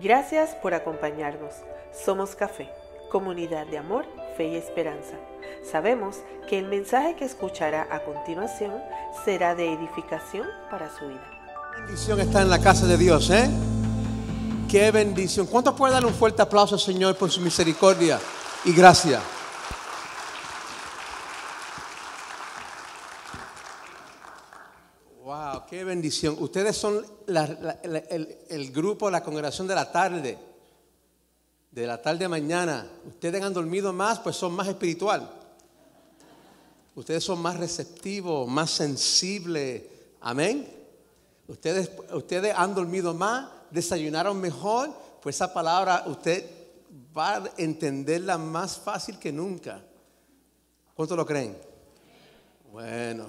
Gracias por acompañarnos. Somos Café, comunidad de amor, fe y esperanza. Sabemos que el mensaje que escuchará a continuación será de edificación para su vida. Qué bendición está en la casa de Dios, ¿eh? Qué bendición. ¿Cuántos pueden darle un fuerte aplauso al Señor por su misericordia y gracia? Wow, qué bendición. Ustedes son el grupo, la congregación de la tarde a mañana. Ustedes han dormido más, pues son más espiritual. Ustedes son más receptivos, más sensibles. Amén. Ustedes han dormido más, desayunaron mejor, pues esa palabra usted va a entenderla más fácil que nunca. ¿Cuántos lo creen? Bueno,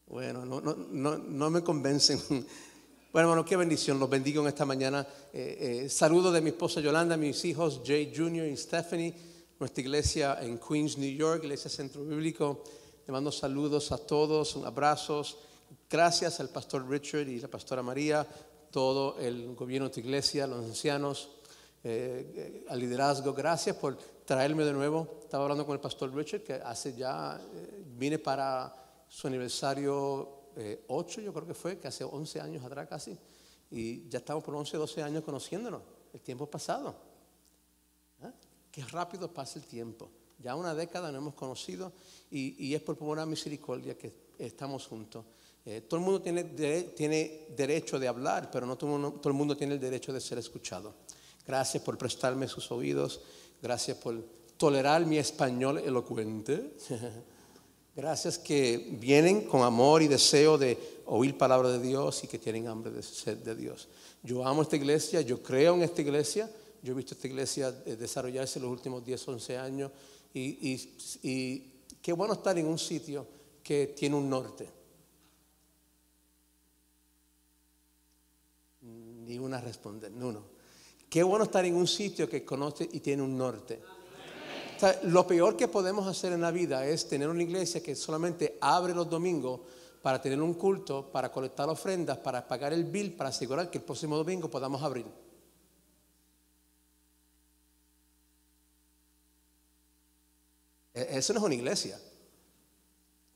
no me convencen. Bueno, hermano, qué bendición, los bendigo en esta mañana. Saludos de mi esposa Yolanda, mis hijos Jay Jr. y Stephanie, nuestra iglesia en Queens, New York, iglesia Centro Bíblico. Le mando saludos a todos, abrazos. Gracias al pastor Richard y la pastora María, todo el gobierno de tu iglesia, los ancianos, al liderazgo. Gracias por traerme de nuevo. Estaba hablando con el pastor Richard, que vine para su aniversario 8, yo creo que fue, que hace 11 años atrás casi. Y ya estamos por 11, 12 años conociéndonos. El tiempo pasado. Qué rápido pasa el tiempo. Ya una década nos hemos conocido y es por pura misericordia que estamos juntos. Todo el mundo tiene derecho de hablar, pero no todo el mundo tiene el derecho de ser escuchado. Gracias por prestarme sus oídos. Gracias por tolerar mi español elocuente. Gracias que vienen con amor y deseo de oír palabra de Dios y que tienen hambre de sed de Dios. Yo amo esta iglesia, yo creo en esta iglesia. Yo he visto esta iglesia desarrollarse los últimos 10, 11 años. Y qué bueno estar en un sitio que tiene un norte. Ni una responder, no. Qué bueno estar en un sitio que conoce y tiene un norte. O sea, lo peor que podemos hacer en la vida es tener una iglesia que solamente abre los domingos para tener un culto, para colectar ofrendas, para pagar el bill, para asegurar que el próximo domingo podamos abrir. Eso no es una iglesia.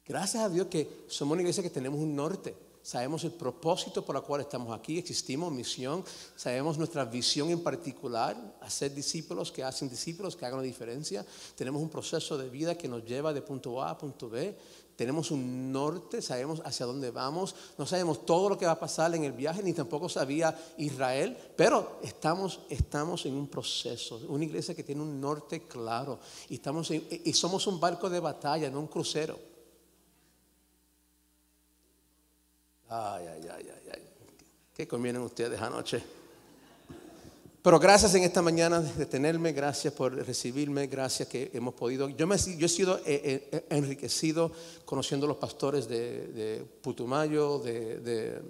Gracias a Dios que somos una iglesia que tenemos un norte. Sabemos el propósito por el cual estamos aquí, existimos, misión. Sabemos nuestra visión en particular, hacer discípulos que hacen discípulos que hagan la diferencia. Tenemos un proceso de vida que nos lleva de punto A a punto B. Tenemos un norte, sabemos hacia dónde vamos. No sabemos todo lo que va a pasar en el viaje, ni tampoco sabía Israel. Pero estamos en un proceso, una iglesia que tiene un norte claro. Y somos un barco de batalla, no un crucero. Ay. ¿Qué comieron ustedes anoche? Pero gracias en esta mañana de tenerme, gracias por recibirme, gracias que hemos podido. Yo he sido enriquecido conociendo a los pastores de Putumayo, de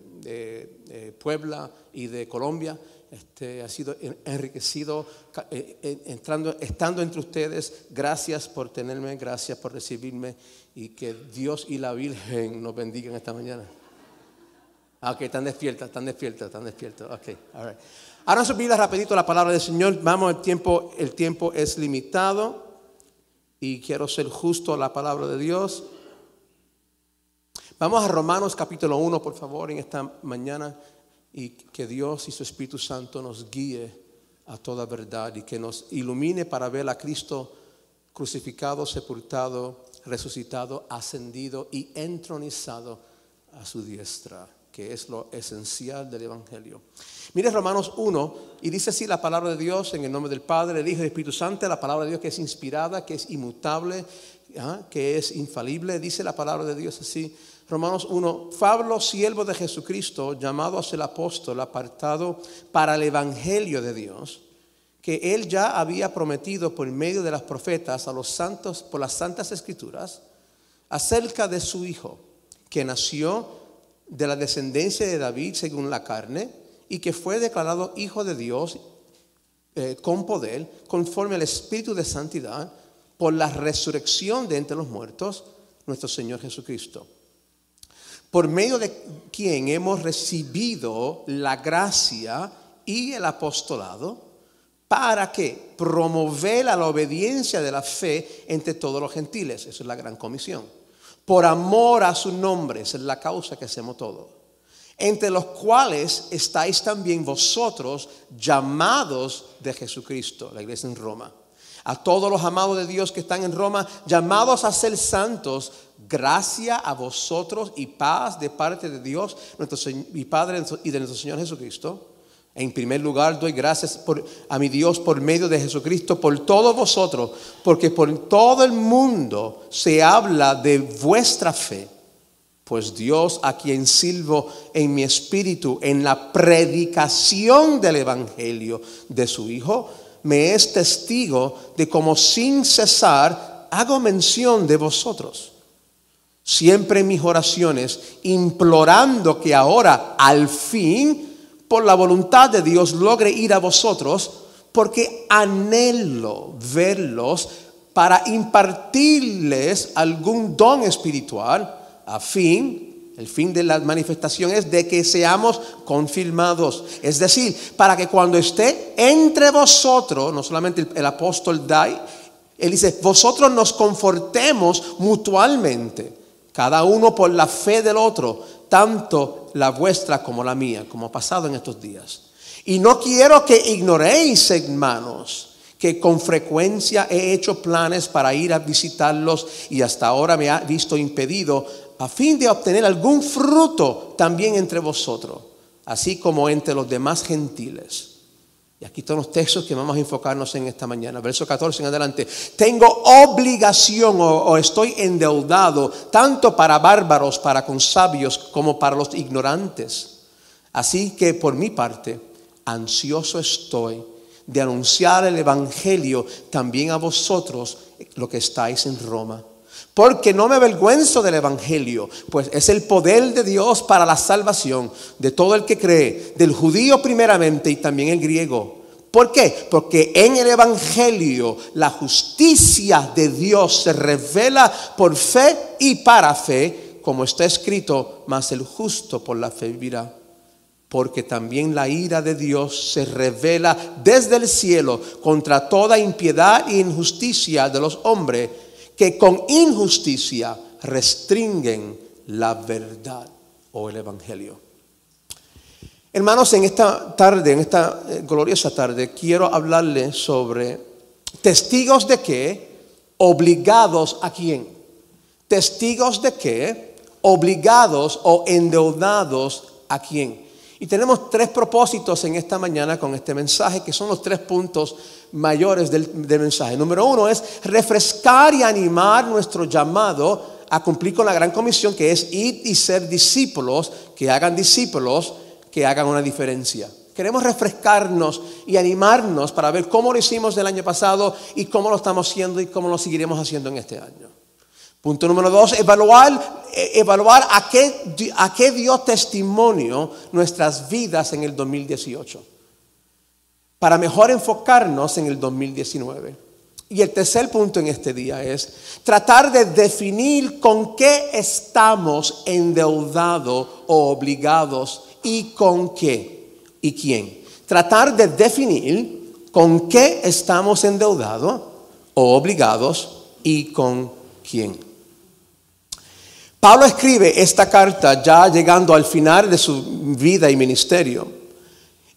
Puebla y de Colombia. Ha sido enriquecido estando entre ustedes. Gracias por tenerme, gracias por recibirme y que Dios y la Virgen nos bendigan esta mañana. Ok, están despiertos. Ok, all right. Ahora nos olvida rapidito la palabra del Señor. Vamos, el tiempo es limitado y quiero ser justo a la palabra de Dios. Vamos a Romanos capítulo 1, por favor, en esta mañana, y que Dios y su Espíritu Santo nos guíe a toda verdad y que nos ilumine para ver a Cristo crucificado, sepultado, resucitado, ascendido y entronizado a su diestra, que es lo esencial del Evangelio. Mire Romanos 1 y dice así la palabra de Dios en el nombre del Padre, del Hijo y del Espíritu Santo, la palabra de Dios que es inspirada, que es inmutable, que es infalible. Dice la palabra de Dios así, Romanos 1, Pablo, siervo de Jesucristo, llamado a ser apóstol, apartado para el Evangelio de Dios, que él ya había prometido por medio de las profetas a los santos por las santas escrituras, acerca de su Hijo, que nació de la descendencia de David según la carne, y que fue declarado Hijo de Dios con poder, conforme al Espíritu de santidad, por la resurrección de entre los muertos, nuestro Señor Jesucristo, por medio de quien hemos recibido la gracia y el apostolado para que promover la obediencia de la fe entre todos los gentiles. Esa es la gran comisión. Por amor a su nombre, esa es la causa que hacemos todo. Entre los cuales estáis también vosotros llamados de Jesucristo, la iglesia en Roma. A todos los amados de Dios que están en Roma, llamados a ser santos, gracia a vosotros y paz de parte de Dios, nuestro y Padre y de nuestro Señor Jesucristo. En primer lugar, doy gracias a mi Dios por medio de Jesucristo, por todos vosotros, porque por todo el mundo se habla de vuestra fe. Pues Dios, a quien sirvo en mi espíritu, en la predicación del evangelio de su Hijo, me es testigo de cómo sin cesar hago mención de vosotros. Siempre en mis oraciones, implorando que ahora, al fin, por la voluntad de Dios, logre ir a vosotros, porque anhelo verlos para impartirles algún don espiritual, a fin, el fin de la manifestación es de que seamos confirmados. Es decir, para que cuando esté entre vosotros, no solamente el apóstol da, él dice, vosotros nos confortemos mutuamente, cada uno por la fe del otro, tanto la vuestra como la mía, como ha pasado en estos días. Y no quiero que ignoréis, hermanos, que con frecuencia he hecho planes para ir a visitarlos y hasta ahora me ha visto impedido, a fin de obtener algún fruto también entre vosotros, así como entre los demás gentiles. Y aquí están los textos que vamos a enfocarnos en esta mañana. Verso 14 en adelante. Tengo obligación o estoy endeudado tanto para bárbaros, para con sabios, como para los ignorantes. Así que por mi parte, ansioso estoy de anunciar el evangelio también a vosotros, lo que estáis en Roma. Porque no me avergüenzo del evangelio, pues es el poder de Dios para la salvación de todo el que cree, del judío primeramente y también el griego. ¿Por qué? Porque en el evangelio la justicia de Dios se revela por fe y para fe, como está escrito, mas el justo por la fe vivirá. Porque también la ira de Dios se revela desde el cielo contra toda impiedad e injusticia de los hombres, que con injusticia restringen la verdad o el evangelio. Hermanos, en esta tarde, en esta gloriosa tarde, quiero hablarles sobre testigos de qué, obligados a quién. Testigos de qué, obligados o endeudados a quién. Y tenemos 3 propósitos en esta mañana con este mensaje, que son los 3 puntos mayores del mensaje. Número 1 es refrescar y animar nuestro llamado a cumplir con la gran comisión, que es ir y ser discípulos, que hagan una diferencia. Queremos refrescarnos y animarnos para ver cómo lo hicimos el año pasado y cómo lo estamos haciendo y cómo lo seguiremos haciendo en este año. Punto número 2, evaluar a qué dio testimonio nuestras vidas en el 2018, para mejor enfocarnos en el 2019. Y el tercer punto en este día es tratar de definir con qué estamos endeudados o obligados y con qué y quién. Tratar de definir con qué estamos endeudados o obligados y con quién. Pablo escribe esta carta ya llegando al final de su vida y ministerio.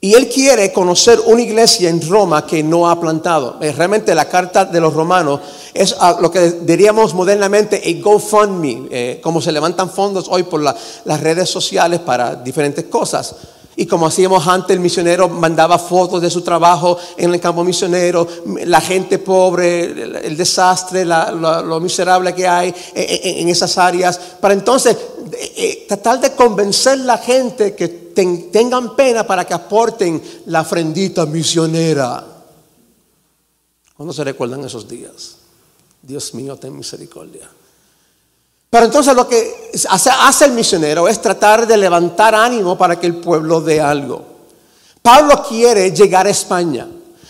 Y él quiere conocer una iglesia en Roma que no ha plantado. Realmente la carta de los romanos es lo que diríamos modernamente a GoFundMe, como se levantan fondos hoy por las redes sociales para diferentes cosas. Y como hacíamos antes, el misionero mandaba fotos de su trabajo en el campo misionero, la gente pobre, el desastre, lo miserable que hay en esas áreas, para entonces tratar de convencer a la gente que tengan pena para que aporten la ofrendita misionera. ¿Cuándo se recuerdan esos días? Dios mío, ten misericordia. Pero entonces lo que hace el misionero es tratar de levantar ánimo para que el pueblo dé algo. Pablo quiere llegar a España.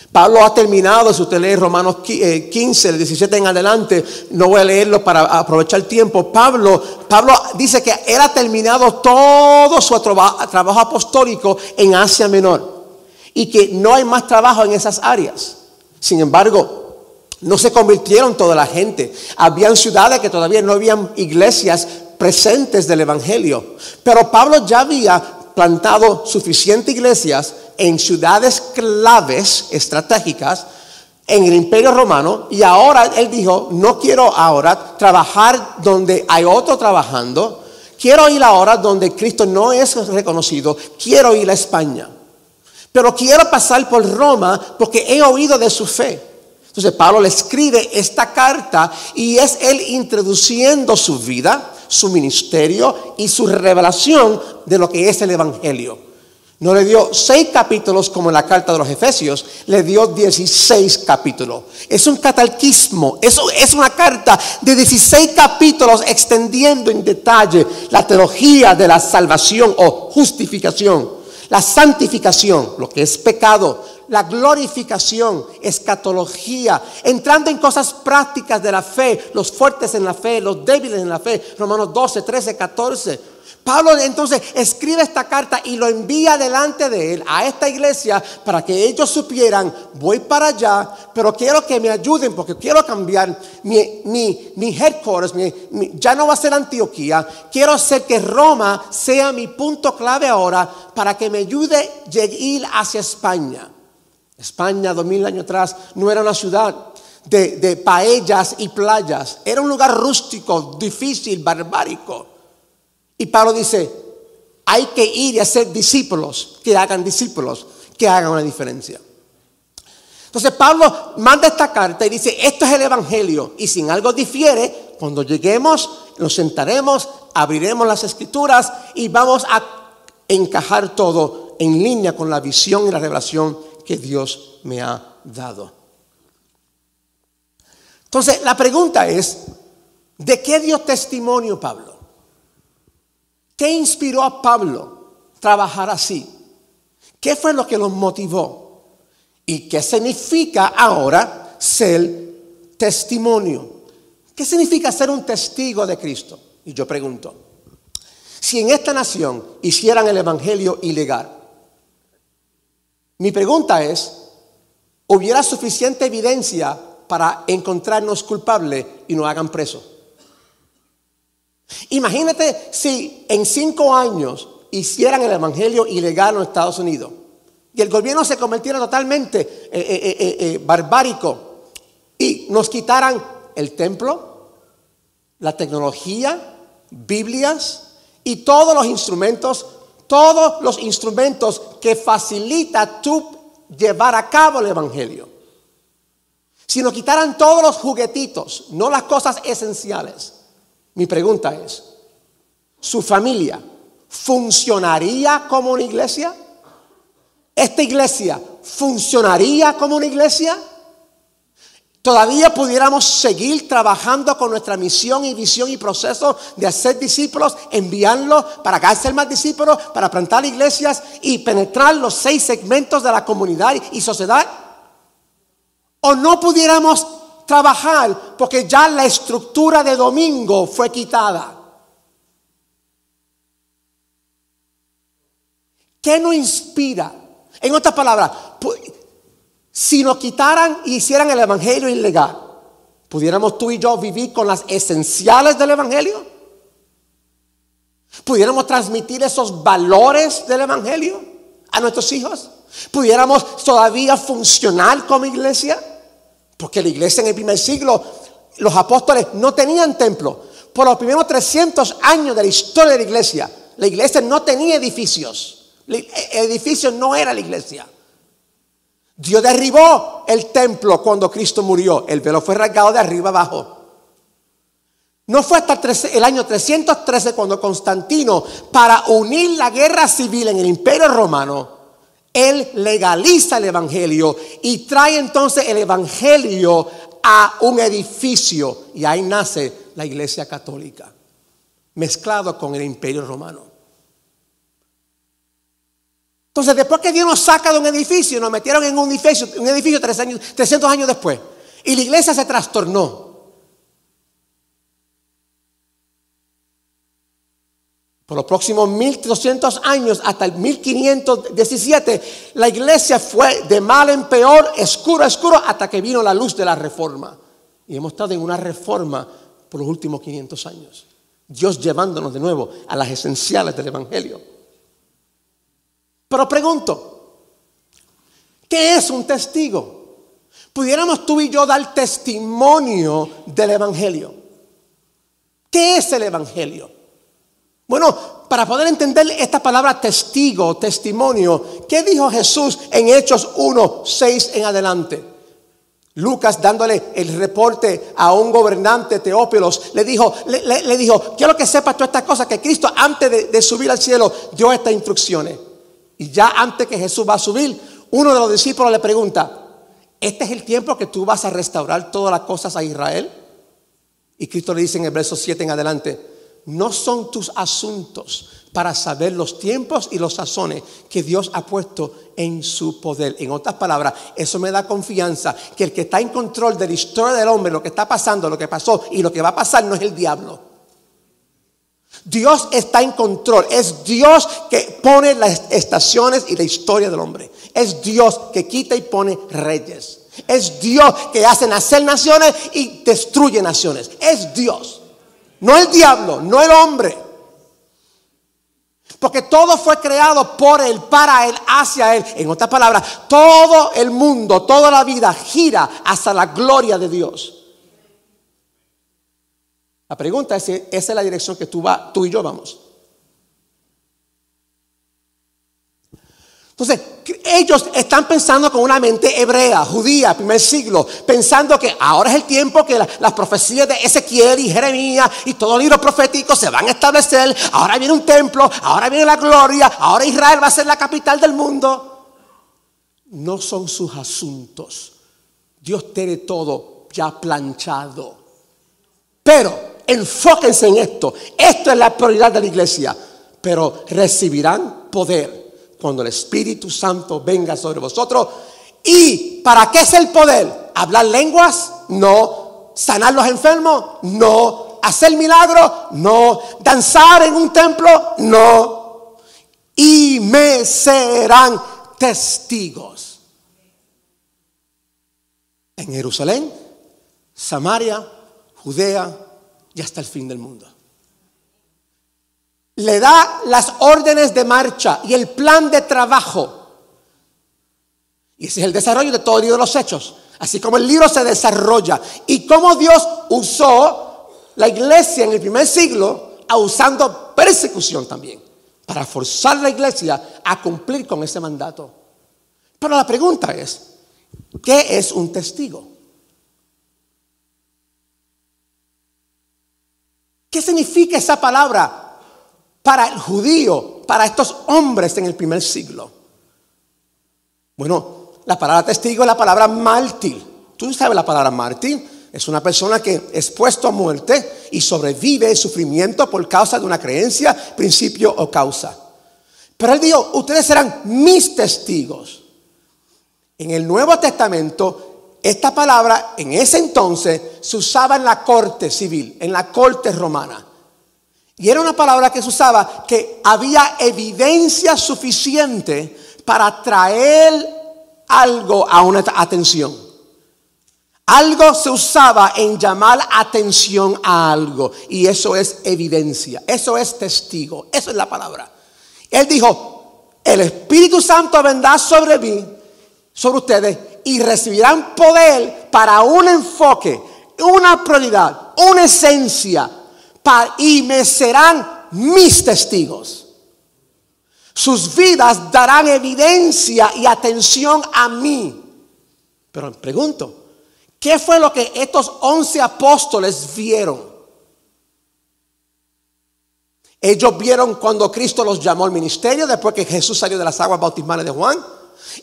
Pablo ha terminado, si usted lee Romanos 15, el 17 en adelante, no voy a leerlo para aprovechar el tiempo. Pablo dice que él ha terminado todo su trabajo apostólico en Asia Menor. y que no hay más trabajo en esas áreas. Sin embargo, no se convirtieron toda la gente. Habían ciudades que todavía no habían iglesias presentes del evangelio. Pero Pablo ya había plantado suficientes iglesias en ciudades claves, estratégicas, en el Imperio Romano. Y ahora él dijo, no quiero ahora trabajar donde hay otro trabajando. Quiero ir ahora donde Cristo no es reconocido. Quiero ir a España. Pero quiero pasar por Roma porque he oído de su fe. Entonces Pablo le escribe esta carta y es él introduciendo su vida, su ministerio y su revelación de lo que es el evangelio. No le dio 6 capítulos como en la carta de los Efesios, le dio 16 capítulos. Es un catequismo, es una carta de 16 capítulos extendiendo en detalle la teología de la salvación o justificación, la santificación, lo que es pecado, la glorificación, escatología, entrando en cosas prácticas de la fe, los fuertes en la fe, los débiles en la fe, Romanos 12, 13, 14. Pablo entonces escribe esta carta y lo envía delante de él a esta iglesia para que ellos supieran, voy para allá, pero quiero que me ayuden porque quiero cambiar mi headquarters, ya no va a ser Antioquía, quiero hacer que Roma sea mi punto clave ahora para que me ayude a ir hacia España. España 2000 años atrás no era una ciudad de paellas y playas, era un lugar rústico, difícil, barbárico. Y Pablo dice, hay que ir y hacer discípulos, que hagan una diferencia. Entonces Pablo manda esta carta y dice, esto es el evangelio. Y si en algo difiere, cuando lleguemos, nos sentaremos, abriremos las escrituras y vamos a encajar todo en línea con la visión y la revelación que Dios me ha dado. Entonces la pregunta es, ¿de qué dio testimonio Pablo? ¿Qué inspiró a Pablo a trabajar así? ¿Qué fue lo que los motivó? ¿Y qué significa ahora ser testimonio? ¿Qué significa ser un testigo de Cristo? Y yo pregunto, si en esta nación hicieran el evangelio ilegal, mi pregunta es, ¿hubiera suficiente evidencia para encontrarnos culpables y nos hagan presos? Imagínate si en 5 años hicieran el evangelio ilegal en los Estados Unidos y el gobierno se convirtiera totalmente barbárico y nos quitaran el templo, la tecnología, Biblias y todos los instrumentos que facilita tú llevar a cabo el evangelio. Si nos quitaran todos los juguetitos, no las cosas esenciales. Mi pregunta es, ¿su familia funcionaría como una iglesia? ¿Esta iglesia funcionaría como una iglesia? ¿Todavía pudiéramos seguir trabajando con nuestra misión y visión y proceso de hacer discípulos, enviarlos para hacer más discípulos, para plantar iglesias y penetrar los 6 segmentos de la comunidad y sociedad? ¿O no pudiéramos trabajar porque ya la estructura de domingo fue quitada? ¿Qué nos inspira? En otras palabras, si nos quitaran y hicieran el evangelio ilegal, ¿pudiéramos tú y yo vivir con las esenciales del evangelio? ¿Pudiéramos transmitir esos valores del evangelio a nuestros hijos? ¿Pudiéramos todavía funcionar como iglesia? Porque la iglesia en el primer siglo, los apóstoles no tenían templo. Por los primeros 300 años de la historia de la iglesia no tenía edificios. El edificio no era la iglesia. Dios derribó el templo cuando Cristo murió. El velo fue rasgado de arriba abajo. No fue hasta el año 313 cuando Constantino, para unir la guerra civil en el Imperio Romano, él legaliza el evangelio y trae entonces el evangelio a un edificio. Y ahí nace la iglesia católica, mezclado con el Imperio Romano. Entonces, después que Dios nos saca de un edificio, nos metieron en un edificio 300 años después. Y la iglesia se trastornó. Por los próximos 1200 años, hasta el 1517, la iglesia fue de mal en peor, oscuro a oscuro, hasta que vino la luz de la reforma. Y hemos estado en una reforma por los últimos 500 años. Dios llevándonos de nuevo a las esenciales del evangelio. Pero pregunto, ¿qué es un testigo? Pudiéramos tú y yo dar testimonio del evangelio. ¿Qué es el evangelio? Bueno, para poder entender esta palabra testigo, testimonio, ¿qué dijo Jesús en Hechos 1:6 en adelante? Lucas, dándole el reporte a un gobernante, Teófilos, le dijo, quiero que sepas todas estas cosas, que Cristo antes de subir al cielo dio estas instrucciones. Y ya antes que Jesús va a subir, uno de los discípulos le pregunta, ¿este es el tiempo que tú vas a restaurar todas las cosas a Israel? Y Cristo le dice en el verso 7 en adelante, no son tus asuntos para saber los tiempos y los sazones que Dios ha puesto en su poder. En otras palabras, eso me da confianza que el que está en control de la historia del hombre, lo que está pasando, lo que pasó y lo que va a pasar, no es el diablo. Dios está en control. Es Dios que pone las estaciones y la historia del hombre. Es Dios que quita y pone reyes. Es Dios que hace nacer naciones y destruye naciones. Es Dios. No el diablo, no el hombre. Porque todo fue creado por Él, para Él, hacia Él. En otras palabras, todo el mundo, toda la vida gira hacia la gloria de Dios. La pregunta es si esa es la dirección que tú y yo vamos. Entonces, ellos están pensando con una mente hebrea, judía, primer siglo, pensando que ahora es el tiempo que las profecías de Ezequiel y Jeremías y todos los libros proféticos se van a establecer. Ahora viene un templo, ahora viene la gloria, ahora Israel va a ser la capital del mundo. No son sus asuntos. Dios tiene todo ya planchado. Pero enfóquense en esto. Esto es la prioridad de la iglesia. Pero recibirán poder cuando el Espíritu Santo venga sobre vosotros. ¿Y para qué es el poder? ¿Hablar lenguas? No. ¿Sanar los enfermos? No. ¿Hacer milagros? No. ¿Danzar en un templo? No. Y me serán testigos en Jerusalén, Samaria, Judea y hasta el fin del mundo. Le da las órdenes de marcha y el plan de trabajo. Y ese es el desarrollo de todo el libro de los Hechos. Así como el libro se desarrolla. Y cómo Dios usó la iglesia en el primer siglo, usando persecución también, para forzar a la iglesia a cumplir con ese mandato. Pero la pregunta es, ¿qué es un testigo? ¿Qué significa esa palabra para el judío, para estos hombres en el primer siglo? Bueno, la palabra testigo es la palabra mártir. ¿Tú sabes la palabra mártir? Es una persona que es puesto a muerte y sobrevive el sufrimiento por causa de una creencia, principio o causa. Pero él dijo, ustedes serán mis testigos. En el Nuevo Testamento, esta palabra en ese entonces se usaba en la corte civil, en la corte romana. Y era una palabra que se usaba que había evidencia suficiente para traer algo a una atención. Algo se usaba en llamar atención a algo. Y eso es evidencia. Eso es testigo. Eso es la palabra. Él dijo, el Espíritu Santo vendrá sobre mí, sobre ustedes, y recibirán poder para un enfoque, una prioridad, una esencia, y me serán mis testigos. Sus vidas darán evidencia y atención a mí. Pero me pregunto, ¿qué fue lo que estos 11 apóstoles vieron? Ellos vieron cuando Cristo los llamó al ministerio, después que Jesús salió de las aguas bautismales de Juan.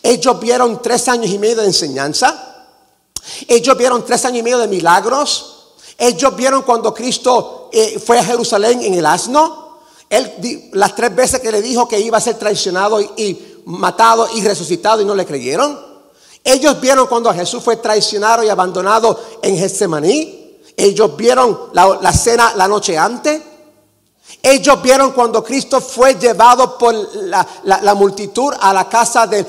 Ellos vieron 3 años y medio de enseñanza. Ellos vieron 3 años y medio de milagros. Ellos vieron cuando Cristo fue a Jerusalén en el asno. Las 3 veces que le dijo que iba a ser traicionado y matado y resucitado y no le creyeron. Ellos vieron cuando Jesús fue traicionado y abandonado en Getsemaní. Ellos vieron la cena la noche antes. Ellos vieron cuando Cristo fue llevado por la multitud a la casa del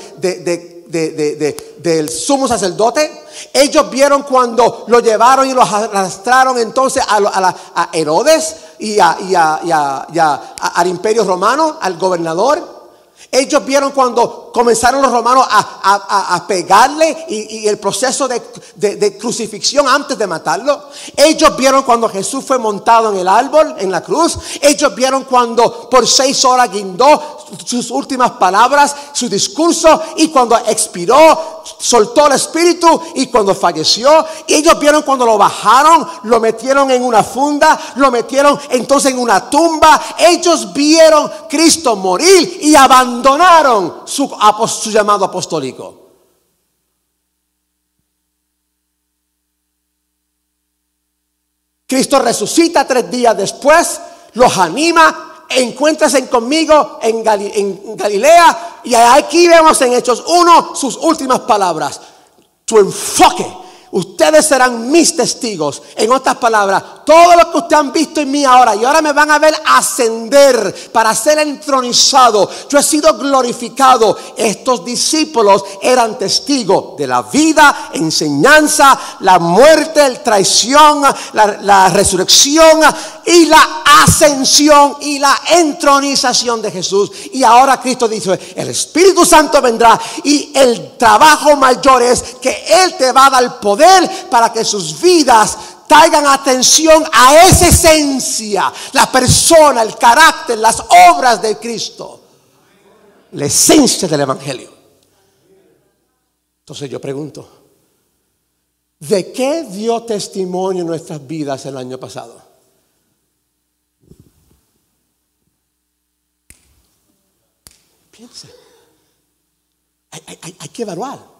sumo sacerdote. Ellos vieron cuando lo llevaron y lo arrastraron entonces a Herodes y al imperio romano, al gobernador. Ellos vieron cuando comenzaron los romanos a pegarle y el proceso de crucifixión antes de matarlo. Ellos vieron cuando Jesús fue montado en el árbol, en la cruz. Ellos vieron cuando por 6 horas guindó sus últimas palabras, su discurso, y cuando expiró, soltó el espíritu, y cuando falleció. Y ellos vieron cuando lo bajaron, lo metieron en una funda, lo metieron entonces en una tumba. Ellos vieron Cristo morir y abandonaron su llamado apostólico. Cristo resucita 3 días después, los anima. Encuéntrense conmigo en Galilea, y aquí vemos en Hechos 1 sus últimas palabras. Tu enfoque: ustedes serán mis testigos. En otras palabras, todo lo que ustedes han visto en mí ahora, y ahora me van a ver ascender para ser entronizado. Yo he sido glorificado. Estos discípulos eran testigos de la vida, enseñanza, la muerte, la traición, la resurrección y la ascensión y la entronización de Jesús. Y ahora Cristo dice: el Espíritu Santo vendrá, y el trabajo mayor es que Él te va a dar poder para que sus vidas traigan atención a esa esencia, la persona, el carácter, las obras de Cristo, la esencia del Evangelio. Entonces yo pregunto, ¿de qué dio testimonio en nuestras vidas el año pasado? Piensa. Hay que evaluar.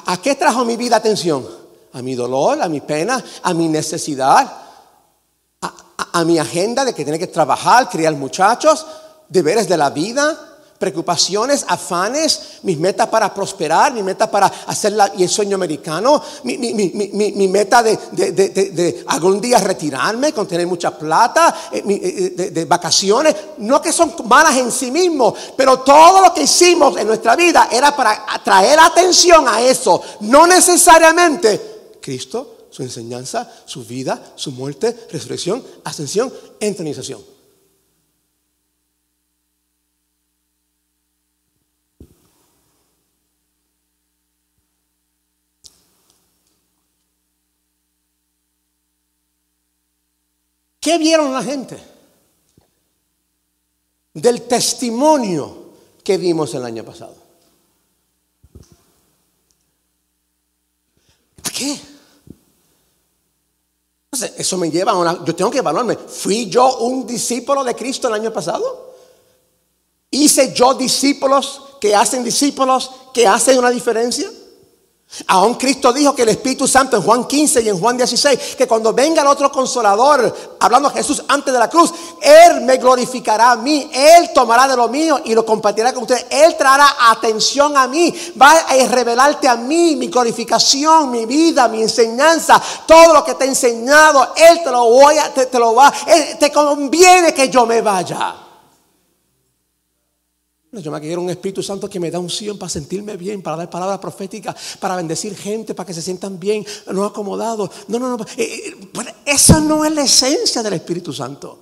¿A qué trajo mi vida atención? A mi dolor, a mi pena, a mi necesidad, a mi agenda de que tiene que trabajar, criar muchachos, deberes de la vida, preocupaciones, afanes, mis metas para prosperar, mi meta para hacer el sueño americano, mi meta de algún día retirarme con tener mucha plata, de vacaciones. No que son malas en sí mismos, pero todo lo que hicimos en nuestra vida era para atraer atención a eso, no necesariamente Cristo, su enseñanza, su vida, su muerte, resurrección, ascensión, entronización. ¿Qué vieron la gente del testimonio que dimos el año pasado? ¿A qué? Entonces, eso me lleva a yo tengo que evaluarme. ¿Fui yo un discípulo de Cristo el año pasado? ¿Hice yo discípulos que hacen una diferencia? Aún Cristo dijo que el Espíritu Santo en Juan 15 y en Juan 16, que cuando venga el otro consolador, hablando a Jesús antes de la cruz, Él me glorificará a mí, Él tomará de lo mío y lo compartirá con ustedes. Él traerá atención a mí, va a revelarte a mí mi glorificación, mi vida, mi enseñanza, todo lo que te he enseñado. Él te conviene que yo me vaya. Yo me quiero un Espíritu Santo que me da unción para sentirme bien, para dar palabras proféticas, para bendecir gente, para que se sientan bien, no acomodados. No. Esa no es la esencia del Espíritu Santo.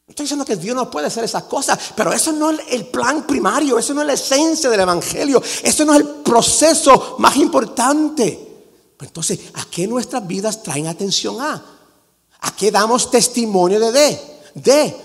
No estoy diciendo que Dios no puede hacer esas cosas, pero eso no es el plan primario, eso no es la esencia del Evangelio, eso no es el proceso más importante. Entonces, ¿a qué nuestras vidas traen atención a? ¿A qué damos testimonio de?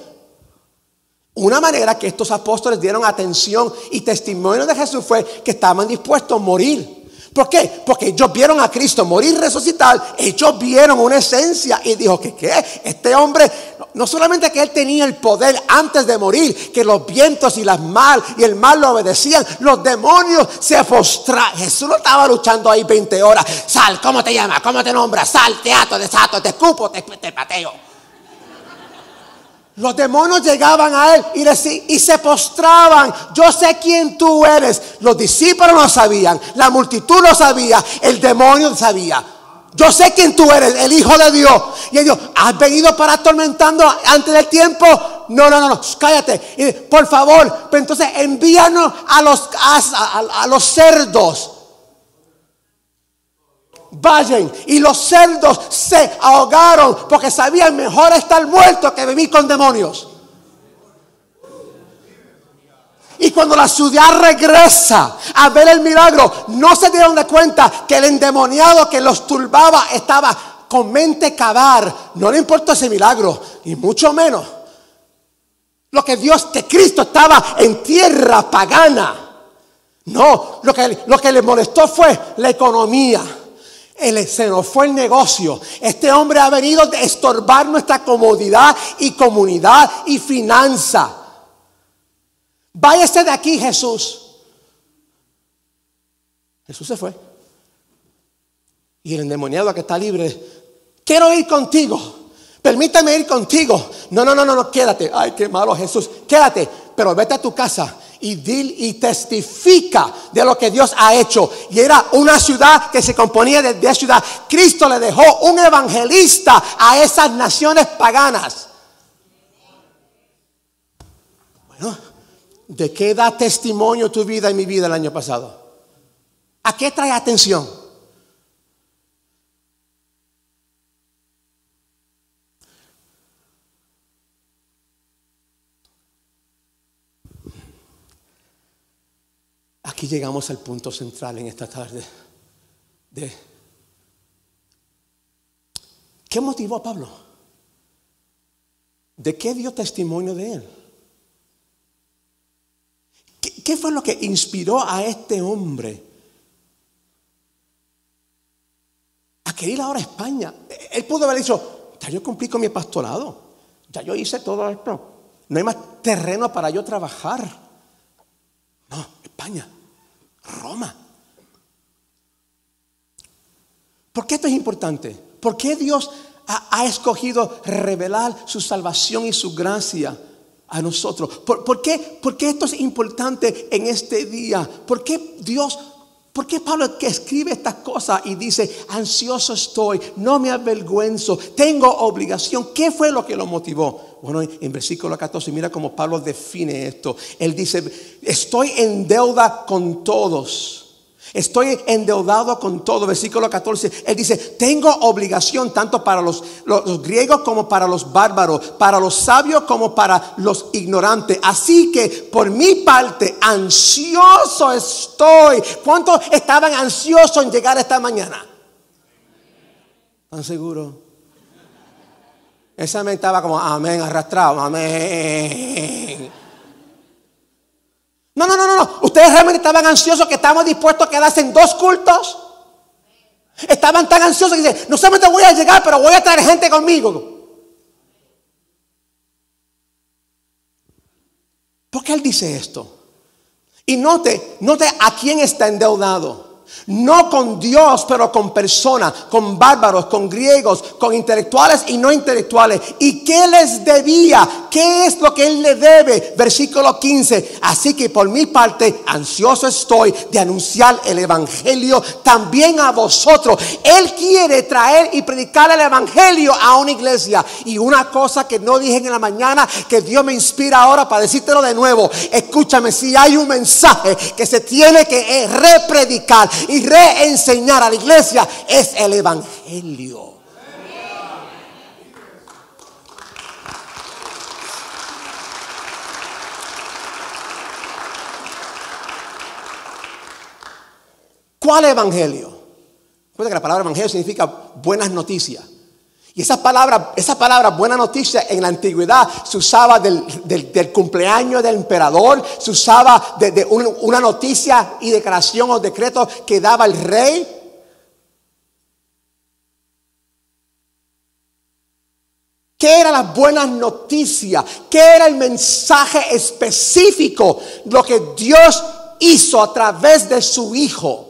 Una manera que estos apóstoles dieron atención y testimonio de Jesús fue que estaban dispuestos a morir. ¿Por qué? Porque ellos vieron a Cristo morir, resucitar. Ellos vieron una esencia y dijo que ¿qué? Este hombre, no solamente que él tenía el poder antes de morir, que los vientos y el mar lo obedecían, los demonios se postraron. Jesús no estaba luchando ahí 20 horas. Sal, ¿cómo te llamas? ¿Cómo te nombras? Sal, te ato, desato, te escupo, te pateo. Los demonios llegaban a él y se postraban. Yo sé quién tú eres. Los discípulos no sabían, la multitud no sabía, el demonio sabía. Yo sé quién tú eres, el Hijo de Dios. Y él dijo, ¿has venido para atormentando antes del tiempo? No, cállate. Y dice, por favor, pues entonces envíanos a los cerdos. Vayan. Y los cerdos se ahogaron porque sabían mejor estar muertos que vivir con demonios. Y cuando la ciudad regresa a ver el milagro, no se dieron de cuenta que el endemoniado que los turbaba estaba con mente cavar. No le importó ese milagro, y mucho menos que Cristo estaba en tierra pagana. No, lo que le molestó fue la economía. Se nos fue el negocio. Este hombre ha venido a estorbar nuestra comodidad y comunidad y finanza. Váyase de aquí, Jesús. Jesús se fue. Y el endemoniado que está libre, quiero ir contigo. Permítame ir contigo. No, quédate. Ay, qué malo, Jesús. Quédate, pero vete a tu casa y testifica de lo que Dios ha hecho. Y era una ciudad que se componía de 10 ciudades. Cristo le dejó un evangelista a esas naciones paganas. Bueno, ¿de qué da testimonio tu vida y mi vida el año pasado? ¿A qué trae atención? Aquí llegamos al punto central en esta tarde. ¿Qué motivó a Pablo? ¿De qué dio testimonio de él? ¿Qué fue lo que inspiró a este hombre a querer ir ahora a España? Él pudo haber dicho, ya yo cumplí con mi pastorado, ya yo hice todo esto, no hay más terreno para yo trabajar. No, España, Roma. ¿Por qué esto es importante? ¿Por qué Dios ha escogido revelar su salvación y su gracia a nosotros? ¿Por qué esto es importante en este día? ¿Por qué Pablo que escribe estas cosas y dice, ansioso estoy, no me avergüenzo, tengo obligación? ¿Qué fue lo que lo motivó? Bueno, en versículo 14, mira cómo Pablo define esto. Él dice, estoy en deuda con todos. Estoy endeudado con todo. Versículo 14, él dice, tengo obligación tanto para los griegos como para los bárbaros, para los sabios como para los ignorantes. Así que por mi parte, ansioso estoy. ¿Cuántos estaban ansiosos en llegar esta mañana? ¿Están seguros? Esa mente estaba como, amén, arrastrado, amén. No. Ustedes realmente estaban ansiosos que estaban dispuestos a quedarse en 2 cultos. Estaban tan ansiosos que dicen, no solamente voy a llegar, pero voy a traer gente conmigo. ¿Por qué él dice esto? Y note a quién está endeudado. No con Dios, pero con personas, con bárbaros, con griegos, con intelectuales y no intelectuales. ¿Y qué les debía? ¿Qué es lo que él le debe? Versículo 15. Así que por mi parte, ansioso estoy de anunciar el evangelio también a vosotros. Él quiere traer y predicar el evangelio a una iglesia. Y una cosa que no dije en la mañana, que Dios me inspira ahora para decírtelo de nuevo. Escúchame, si hay un mensaje que se tiene que repredicar y reenseñar a la iglesia, es el evangelio. ¿Cuál evangelio? Recuerda que la palabra evangelio significa buenas noticias. Y esa palabra buena noticia en la antigüedad se usaba del cumpleaños del emperador, se usaba de una noticia y declaración o decreto que daba el rey. ¿Qué eran las buenas noticias? ¿Qué era el mensaje específico? Lo que Dios hizo a través de su Hijo.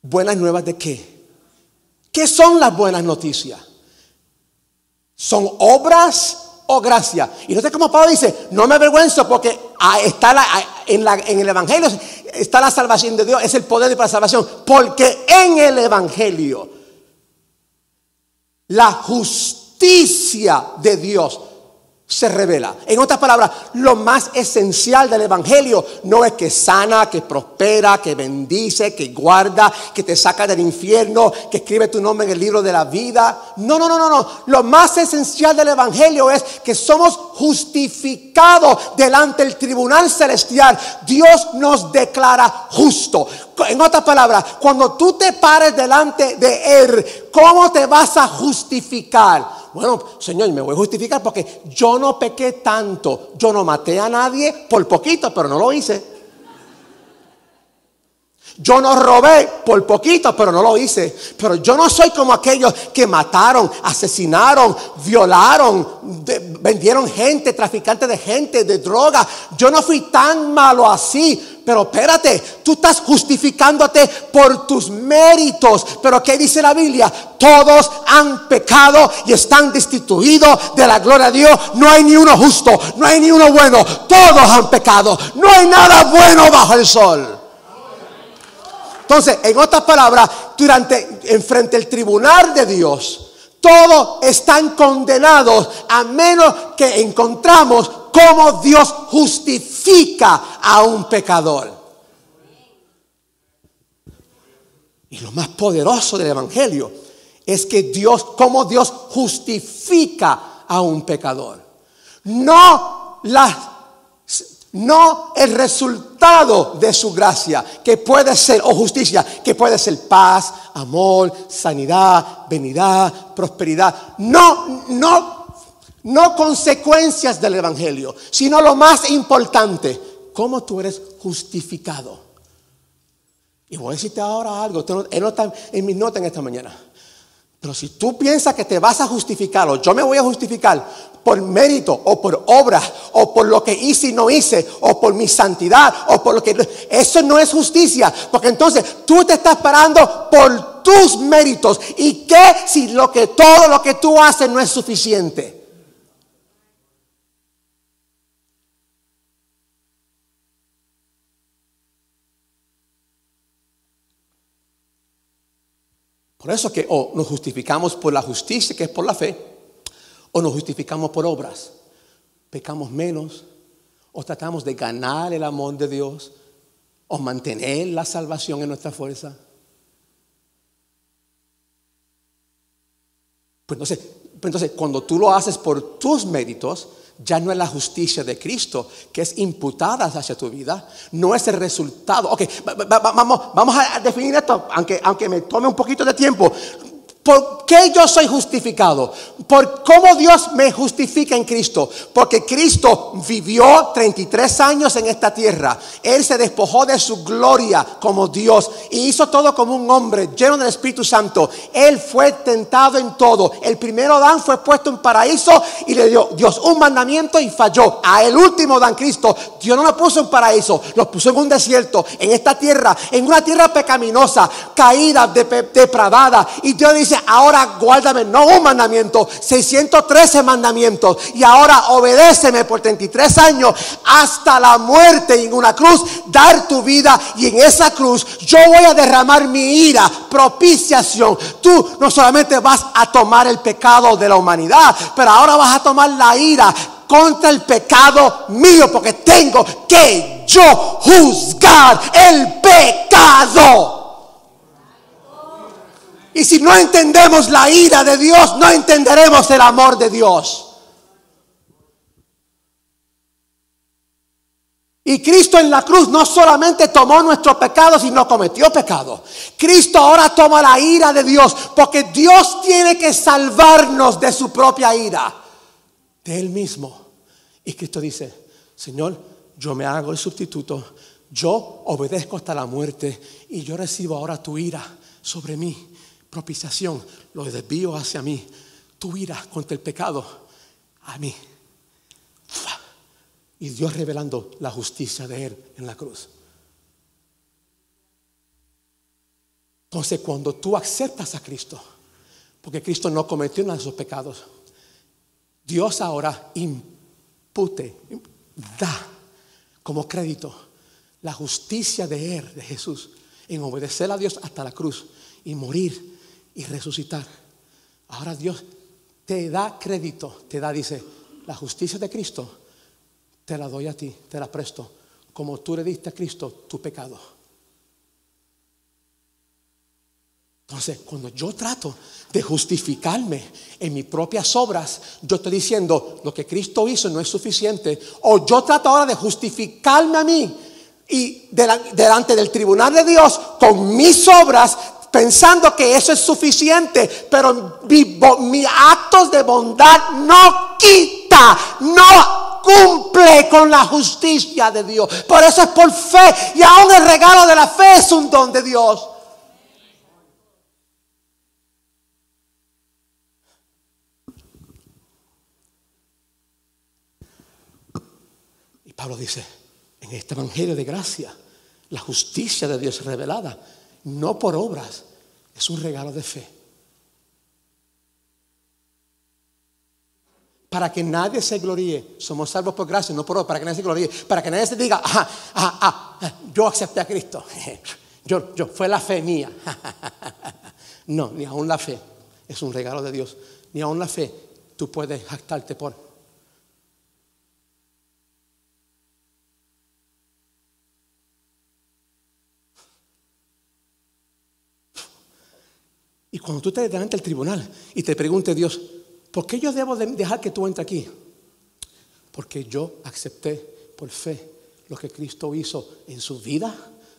¿Buenas nuevas de qué? ¿Qué son las buenas noticias? ¿Son obras o gracia? Y no sé cómo Pablo dice, no me avergüenzo porque está en el Evangelio está la salvación de Dios, es el poder para la salvación. Porque en el Evangelio la justicia de Dios se revela. En otras palabras, lo más esencial del Evangelio no es que sana, que prospera, que bendice, que guarda, que te saca del infierno, que escribe tu nombre en el libro de la vida. No. Lo más esencial del Evangelio es que somos justificados delante del tribunal celestial. Dios nos declara justo. En otras palabras, cuando tú te pares delante de Él, ¿cómo te vas a justificar? Bueno, Señor, me voy a justificar porque yo no pequé tanto. Yo no maté a nadie, por poquito, pero no lo hice. Yo no robé, por poquito, pero no lo hice. Pero yo no soy como aquellos que mataron, asesinaron, violaron, vendieron gente, traficantes de gente, de droga. Yo no fui tan malo así. Pero espérate, tú estás justificándote por tus méritos. Pero ¿qué dice la Biblia? Todos han pecado y están destituidos de la gloria de Dios. No hay ni uno justo, no hay ni uno bueno. Todos han pecado. No hay nada bueno bajo el sol. Entonces, en otras palabras, enfrente del tribunal de Dios, todos están condenados a menos que encontramos cómo Dios justifica a un pecador. Y lo más poderoso del Evangelio es que cómo Dios justifica a un pecador. No el resultado de su gracia, que puede ser, o justicia, que puede ser paz, amor, sanidad, benignidad, prosperidad. No consecuencias del Evangelio, sino lo más importante, cómo tú eres justificado. Y voy a decirte ahora algo, no está en mis notas en esta mañana. Pero si tú piensas que te vas a justificar, o yo me voy a justificar por mérito, o por obra, o por lo que hice y no hice, o por mi santidad, o por lo que... Eso no es justicia, porque entonces tú te estás parando por tus méritos. ¿Y qué si todo lo que tú haces no es suficiente? Por eso que o nos justificamos por la justicia, que es por la fe, o nos justificamos por obras. Pecamos menos, o tratamos de ganar el amor de Dios, o mantener la salvación en nuestra fuerza. Pues entonces, cuando tú lo haces por tus méritos, ya no es la justicia de Cristo que es imputada hacia tu vida, no es el resultado. Ok, vamos a definir esto, aunque me tome un poquito de tiempo. ¿Por qué yo soy justificado? ¿Por cómo Dios me justifica en Cristo? Porque Cristo vivió 33 años en esta tierra. Él se despojó de su gloria como Dios y hizo todo como un hombre lleno del Espíritu Santo. Él fue tentado en todo. El primero Adán fue puesto en paraíso y le dio Dios un mandamiento y falló. A el último Adán, Cristo, Dios no lo puso en paraíso, lo puso en un desierto, en esta tierra, en una tierra pecaminosa, caída, depravada. Y Dios dice: ahora guárdame, no un mandamiento, 613 mandamientos. Y ahora obedéceme por 33 años hasta la muerte, y en una cruz dar tu vida. Y en esa cruz yo voy a derramar mi ira, propiciación. Tú no solamente vas a tomar el pecado de la humanidad, pero ahora vas a tomar la ira contra el pecado mío, porque tengo que yo juzgar el pecado. Y si no entendemos la ira de Dios, no entenderemos el amor de Dios. Y Cristo en la cruz no solamente tomó nuestro pecado, sino cometió pecado. Cristo ahora toma la ira de Dios, porque Dios tiene que salvarnos de su propia ira, de Él mismo. Y Cristo dice: Señor, yo me hago el sustituto, yo obedezco hasta la muerte, y yo recibo ahora tu ira sobre mí. Propiciación, lo desvío hacia mí. Tu ira contra el pecado a mí. Y Dios revelando la justicia de Él en la cruz. Entonces, cuando tú aceptas a Cristo, porque Cristo no cometió nada de sus pecados, Dios ahora da como crédito la justicia de Él, de Jesús, en obedecer a Dios hasta la cruz y morir y resucitar. Ahora Dios te da crédito, dice, la justicia de Cristo te la doy a ti, te la presto, como tú le diste a Cristo tu pecado. Entonces, cuando yo trato de justificarme en mis propias obras, yo estoy diciendo lo que Cristo hizo no es suficiente, o yo trato ahora de justificarme a mí y delante del tribunal de Dios con mis obras, pensando que eso es suficiente, pero mis actos de bondad no quita, no cumple con la justicia de Dios. Por eso es por fe, y aún el regalo de la fe es un don de Dios. Y Pablo dice, en este evangelio de gracia, la justicia de Dios es revelada, no por obras, es un regalo de fe. Para que nadie se gloríe, somos salvos por gracia, no por obras, para que nadie se gloríe, para que nadie se diga, yo acepté a Cristo, yo fue la fe mía. No, ni aún la fe es un regalo de Dios, ni aún la fe tú puedes jactarte por. Y cuando tú estés delante del tribunal y te pregunte Dios, ¿por qué yo debo dejar que tú entres aquí? Porque yo acepté por fe lo que Cristo hizo en su vida,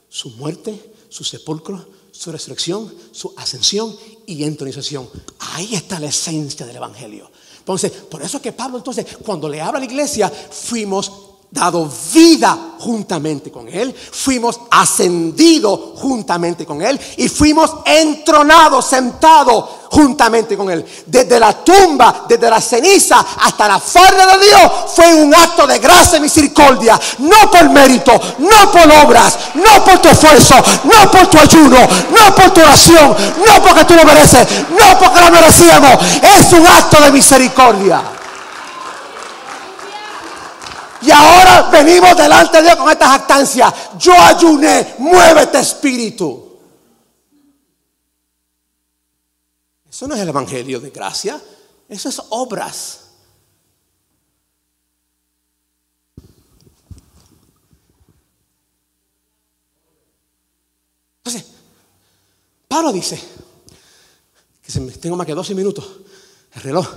su muerte, su sepulcro, su resurrección, su ascensión y entronización. Ahí está la esencia del evangelio. Entonces, por eso es que Pablo, cuando le habla a la iglesia, fuimos dado vida juntamente con Él, fuimos ascendidos juntamente con Él y fuimos entronados, sentados juntamente con Él. Desde la tumba, desde la ceniza hasta la farda de Dios, fue un acto de gracia y misericordia, no por mérito, no por obras, no por tu esfuerzo, no por tu ayuno, no por tu oración, no porque tú lo mereces, no porque lo merecíamos. Es un acto de misericordia. Y ahora venimos delante de Dios con esta jactancia. Yo ayuné, muévete espíritu. Eso no es el evangelio de gracia, eso es obras. Entonces, Pablo dice que tengo más que 12 minutos. El reloj.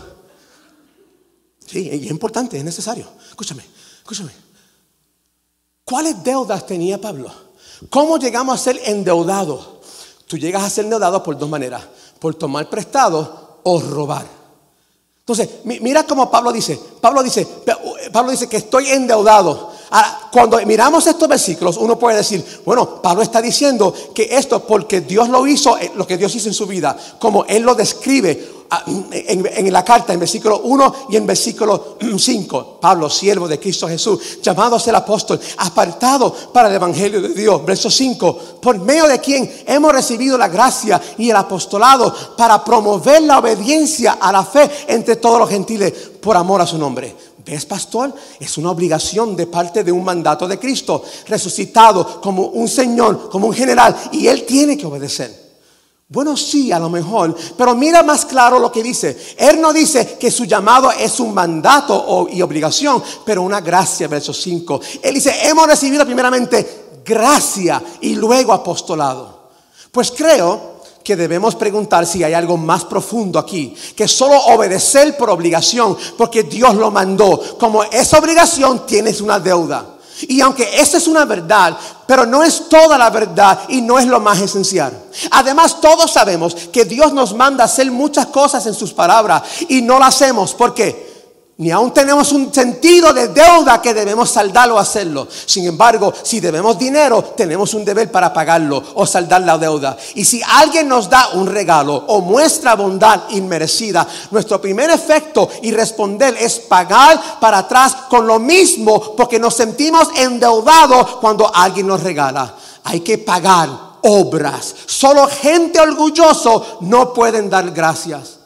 Sí, es importante, es necesario. Escúchame. ¿Cuáles deudas tenía Pablo? ¿Cómo llegamos a ser endeudados? Tú llegas a ser endeudado por dos maneras: por tomar prestado o robar. Entonces, mira cómo Pablo dice que estoy endeudado. Ahora, cuando miramos estos versículos, uno puede decir, bueno, Pablo está diciendo que esto porque Dios lo hizo, lo que Dios hizo en su vida, como Él lo describe en la carta, en versículo 1 y en versículo 5. Pablo, siervo de Cristo Jesús, llamado a ser apóstol, apartado para el evangelio de Dios. Verso 5, por medio de quien hemos recibido la gracia y el apostolado para promover la obediencia a la fe entre todos los gentiles por amor a su nombre. ¿Ves, pastor? Es una obligación de parte de un mandato de Cristo, resucitado como un Señor, como un general, y Él tiene que obedecer. Bueno, sí, a lo mejor, pero mira más claro lo que dice. Él no dice que su llamado es un mandato y obligación, pero una gracia, verso 5. Él dice, hemos recibido primeramente gracia y luego apostolado. Pues creo que debemos preguntar si hay algo más profundo aquí, que solo obedecer por obligación, porque Dios lo mandó. Como esa obligación, tienes una deuda. Y aunque esa es una verdad, pero no es toda la verdad y no es lo más esencial. Además, todos sabemos que Dios nos manda a hacer muchas cosas en sus palabras y no lo hacemos. ¿Por qué? Ni aún tenemos un sentido de deuda que debemos saldar o hacerlo. Sin embargo, si debemos dinero, tenemos un deber para pagarlo o saldar la deuda. Y si alguien nos da un regalo o muestra bondad inmerecida, nuestro primer efecto y responder es pagar para atrás con lo mismo, porque nos sentimos endeudados cuando alguien nos regala. Hay que pagar obras. Solo gente orgullosa no pueden dar gracias.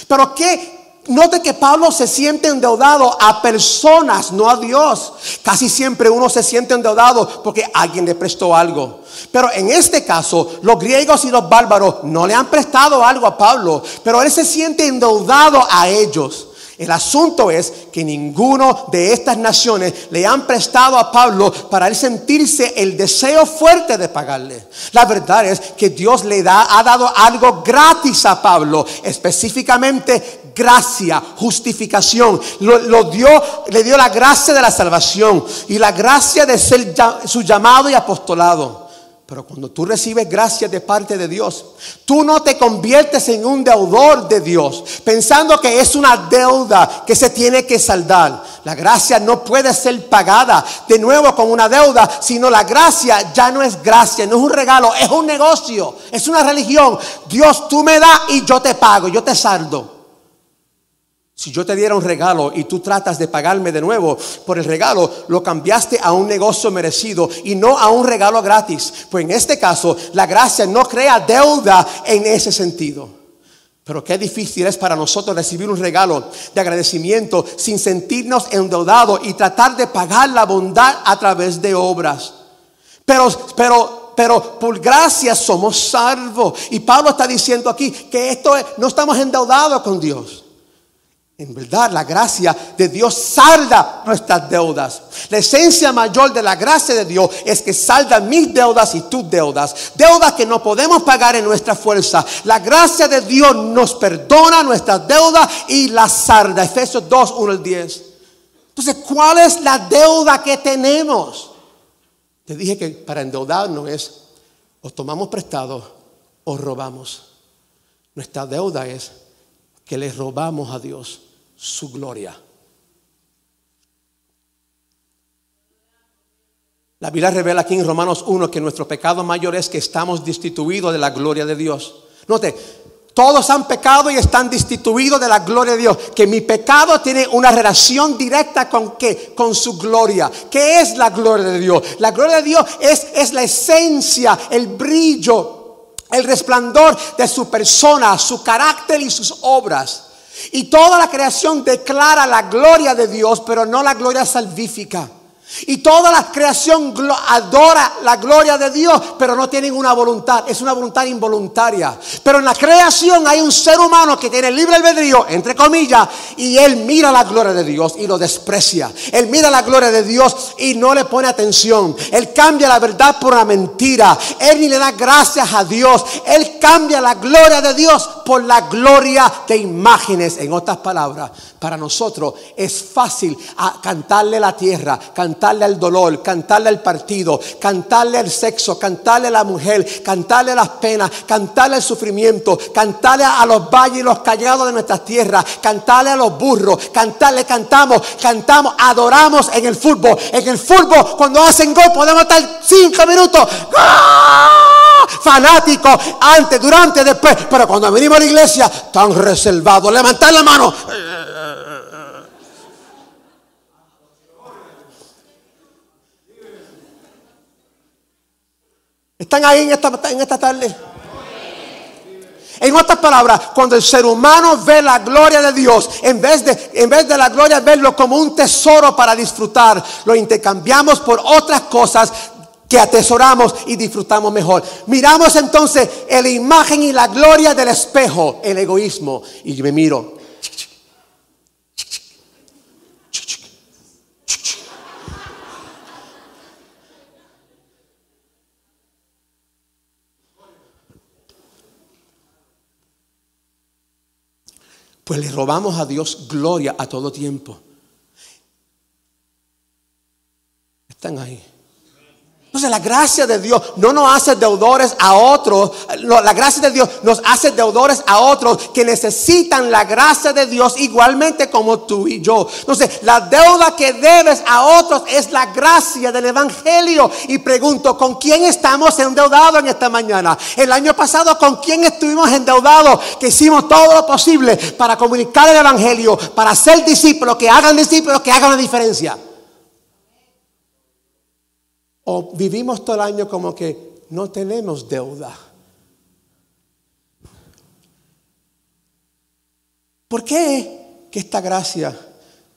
Pero ¿qué Note que Pablo se siente endeudado a personas, no a Dios. Casi siempre uno se siente endeudado porque alguien le prestó algo. Pero en este caso, los griegos y los bárbaros no le han prestado algo a Pablo, pero él se siente endeudado a ellos. El asunto es que ninguno de estas naciones le han prestado a Pablo para él sentirse el deseo fuerte de pagarle. La verdad es que Dios ha dado algo gratis a Pablo, específicamente gracia, justificación. Le dio la gracia de la salvación y la gracia de ser su llamado y apostolado. Pero cuando tú recibes gracia de parte de Dios, tú no te conviertes en un deudor de Dios, pensando que es una deuda que se tiene que saldar. La gracia no puede ser pagada de nuevo con una deuda, sino la gracia ya no es gracia, no es un regalo, es un negocio, es una religión. Dios, tú me das y yo te pago, yo te saldo. Si yo te diera un regalo y tú tratas de pagarme de nuevo por el regalo, lo cambiaste a un negocio merecido y no a un regalo gratis. Pues en este caso, la gracia no crea deuda en ese sentido. Pero qué difícil es para nosotros recibir un regalo de agradecimiento sin sentirnos endeudados y tratar de pagar la bondad a través de obras. Pero por gracia somos salvos. Y Pablo está diciendo aquí que no estamos endeudados con Dios. En verdad, la gracia de Dios salda nuestras deudas. La esencia mayor de la gracia de Dios es que salda mis deudas y tus deudas. Deudas que no podemos pagar en nuestra fuerza. La gracia de Dios nos perdona nuestras deudas y las salda. Efesios 2, 1 al 10. Entonces, ¿cuál es la deuda que tenemos? Te dije que para endeudarnos es o tomamos prestado o robamos. Nuestra deuda es que le robamos a Dios su gloria. La Biblia revela aquí en Romanos 1 que nuestro pecado mayor es que estamos destituidos de la gloria de Dios. Note, todos han pecado y están destituidos de la gloria de Dios. Que mi pecado tiene una relación directa con ¿qué? Con su gloria. ¿Qué es la gloria de Dios? La gloria de Dios es la esencia, el brillo, el resplandor de su persona, su carácter y sus obras. Y toda la creación declara la gloria de Dios, pero no la gloria salvífica. Y toda la creación adora la gloria de Dios, pero no tienen una voluntad, es una voluntad involuntaria. Pero en la creación hay un ser humano que tiene libre albedrío, entre comillas, y él mira la gloria de Dios y lo desprecia. Él mira la gloria de Dios y no le pone atención. Él cambia la verdad por una mentira. Él ni le da gracias a Dios. Él cambia la gloria de Dios por la gloria de imágenes. En otras palabras, para nosotros es fácil cantarle la tierra, cantarle al dolor, cantarle al partido, cantarle al sexo, cantarle a la mujer, cantarle las penas, cantarle al sufrimiento, cantarle a los valles y los callados de nuestras tierras, cantarle a los burros, cantamos, adoramos en el fútbol. En el fútbol, cuando hacen gol, podemos estar 5 minutos. Fanáticos, antes, durante, después. Pero cuando venimos a la iglesia, tan reservados, levantar la mano. ¿Están ahí en esta tarde? En otras palabras, cuando el ser humano ve la gloria de Dios, en vez de la gloria verlo como un tesoro para disfrutar, lo intercambiamos por otras cosas que atesoramos y disfrutamos mejor. Miramos entonces la imagen y la gloria del espejo, el egoísmo, y yo me miro. Pues le robamos a Dios gloria a todo tiempo. Están ahí. Entonces la gracia de Dios no nos hace deudores a otros. La gracia de Dios nos hace deudores a otros que necesitan la gracia de Dios igualmente como tú y yo. Entonces la deuda que debes a otros es la gracia del evangelio. Y pregunto, ¿con quién estamos endeudados en esta mañana? El año pasado, ¿con quién estuvimos endeudados? Que hicimos todo lo posible para comunicar el evangelio, para ser discípulos, que hagan la diferencia. O vivimos todo el año como que no tenemos deuda. ¿Por qué que esta gracia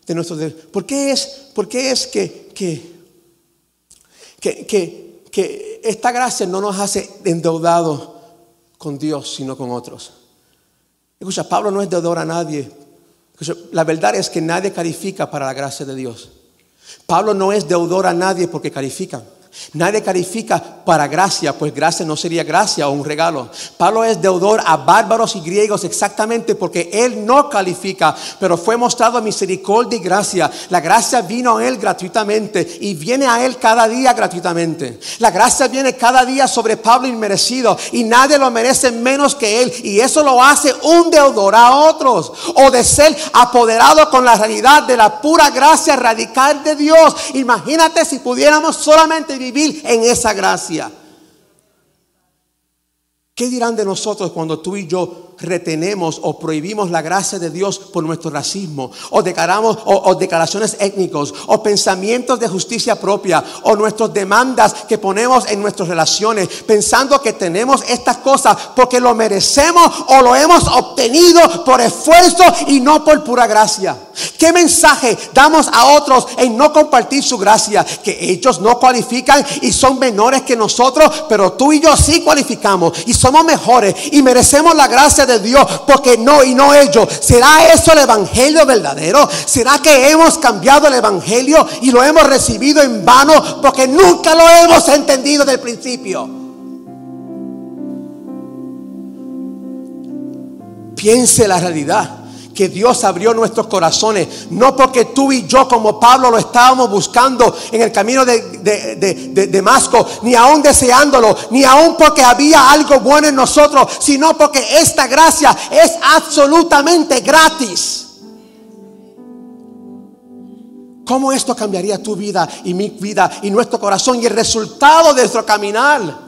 de nuestro Dios, ¿por qué es que esta gracia no nos hace endeudados con Dios, sino con otros? Escucha, Pablo no es deudor a nadie. Escucha, la verdad es que nadie califica para la gracia de Dios. Pablo no es deudor a nadie porque califican. Nadie califica para gracia, pues gracia no sería gracia o un regalo. Pablo es deudor a bárbaros y griegos exactamente porque él no califica, pero fue mostrado misericordia y gracia. La gracia vino a él gratuitamente y viene a él cada día gratuitamente. La gracia viene cada día sobre Pablo inmerecido y nadie lo merece menos que él, y eso lo hace un deudor a otros, o de ser apoderado con la realidad de la pura gracia radical de Dios. Imagínate si pudiéramos solamente vivir en esa gracia. ¿Qué dirán de nosotros cuando tú y yo retenemos o prohibimos la gracia de Dios por nuestro racismo, o declaraciones étnicos, o pensamientos de justicia propia, o nuestras demandas que ponemos en nuestras relaciones, pensando que tenemos estas cosas porque lo merecemos o lo hemos obtenido por esfuerzo y no por pura gracia? ¿Qué mensaje damos a otros en no compartir su gracia? Que ellos no cualifican y son menores que nosotros, pero tú y yo sí cualificamos y somos mejores y merecemos la gracia de Dios, porque no y no ellos. ¿Será eso el evangelio verdadero? ¿Será que hemos cambiado el evangelio y lo hemos recibido en vano porque nunca lo hemos entendido desde el principio? Piense la realidad, que Dios abrió nuestros corazones, no porque tú y yo como Pablo lo estábamos buscando en el camino de Damasco, ni aún deseándolo, ni aún porque había algo bueno en nosotros, sino porque esta gracia es absolutamente gratis. ¿Cómo esto cambiaría tu vida y mi vida y nuestro corazón y el resultado de nuestro caminar?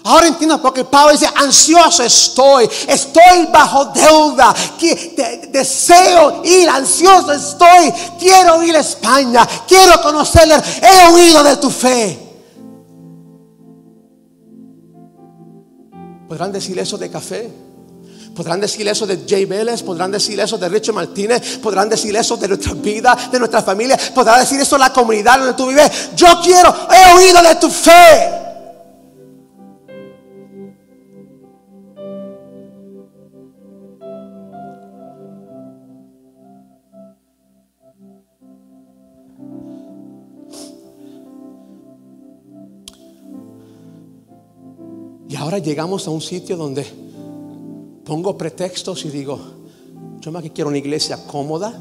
Ahora entiendo porque Pablo dice: ansioso estoy bajo deuda, deseo ir, ansioso estoy, quiero ir a España, quiero conocerle, he oído de tu fe. ¿Podrán decir eso de Café? ¿Podrán decir eso de Jay Vélez? ¿Podrán decir eso de Richard Martínez? ¿Podrán decir eso de nuestra vida, de nuestra familia? ¿Podrán decir eso de la comunidad donde tú vives? Yo quiero, he oído de tu fe. Y ahora llegamos a un sitio donde pongo pretextos y digo: yo más que quiero una iglesia cómoda,